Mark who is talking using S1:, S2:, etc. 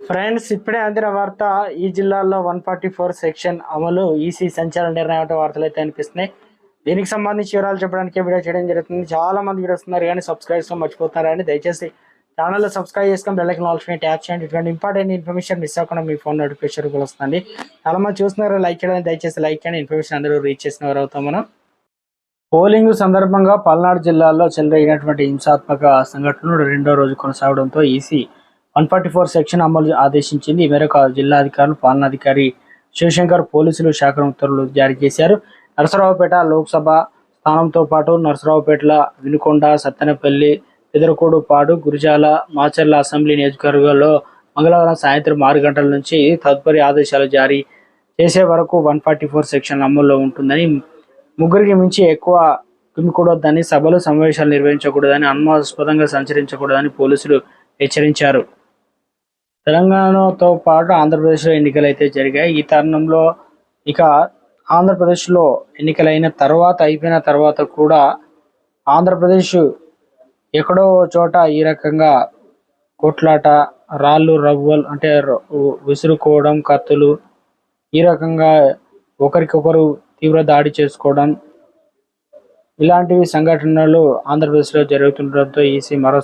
S1: Friends, ఇప్పుడే అందిన వార్త. ఈ జిల్లాలో 144 సెక్షన్ అమలు, ఈసీ సంచలన నిర్ణయం వార్తలు అయితే అనిపిస్తున్నాయి. దీనికి సంబంధించి వివరాలు చెప్పడానికి వీడియో చేయడం జరుగుతుంది. చాలా మంది వీడియో వస్తున్నారు కానీ సబ్స్క్రైబ్ చేసుకోవడం మర్చిపోతున్నారని దయచేసి ఛానల్లో సబ్స్క్రైబ్ చేసుకొని బెల్ ఐకాన్ ఆల్ ట్యాప్ చేయండి. ఇటువంటి ఇంపార్టెంట్ ఇన్ఫర్మేషన్ మిస్ అవ్వకుండా మీ ఫోన్ నోటిఫికేషన్ కూడా వస్తుంది. చాలా మంది చూస్తున్నారు, లైక్ చేయడం దయచేసి లైక్ చేయండి. ఇన్ఫర్మేషన్ అందరూ రీచ్ చేసిన వారు అవుతాం మనం. పోలింగ్ సందర్భంగా పల్నాడు జిల్లాలో చెలరేగినటువంటి హింసాత్మక సంఘటనలు రెండో రోజు కొనసాగడంతో ఈసీ 144 సెక్షన్ అమలు ఆదేశించింది. ఈ మేరకు జిల్లా అధికారులు, పాలనాధికారి శివశంకర్ పోలీసులు శాఖ ఉత్తర్వులు జారీ చేశారు. నరసరావుపేట లోక్సభ స్థానంతో పాటు నరసరావుపేటల, వినుకొండ, సత్తెనపల్లి, పెదరకోడుపాడు, గురిజాల, మాచర్ల అసెంబ్లీ నియోజకవర్గాల్లో మంగళవారం సాయంత్రం 6 గంటల నుంచి తదుపరి ఆదేశాలు జారీ చేసే వరకు 144 సెక్షన్ అమల్లో ఉంటుందని, ముగ్గురికి మించి ఎక్కువ గుమికూడొద్దని, సభలు సమావేశాలు నిర్వహించకూడదని, అనుమానాస్పదంగా సంచరించకూడదని పోలీసులు హెచ్చరించారు. తెలంగాణతో పాటు ఆంధ్రప్రదేశ్లో ఎన్నికలు అయితే జరిగాయి. ఈ తరుణంలో ఇక ఆంధ్రప్రదేశ్లో ఎన్నికలైన తర్వాత, అయిపోయిన తర్వాత కూడా ఆంధ్రప్రదేశ్ ఎక్కడో చోట ఈ రకంగా కొట్లాట, రాళ్ళు రవ్వలు అంటే విసురుకోవడం, కత్తులు, ఈ రకంగా ఒకరికొకరు తీవ్ర దాడి చేసుకోవడం, ఇలాంటివి సంఘటనలు ఆంధ్రప్రదేశ్లో జరుగుతుండటంతో ఈసీ మరో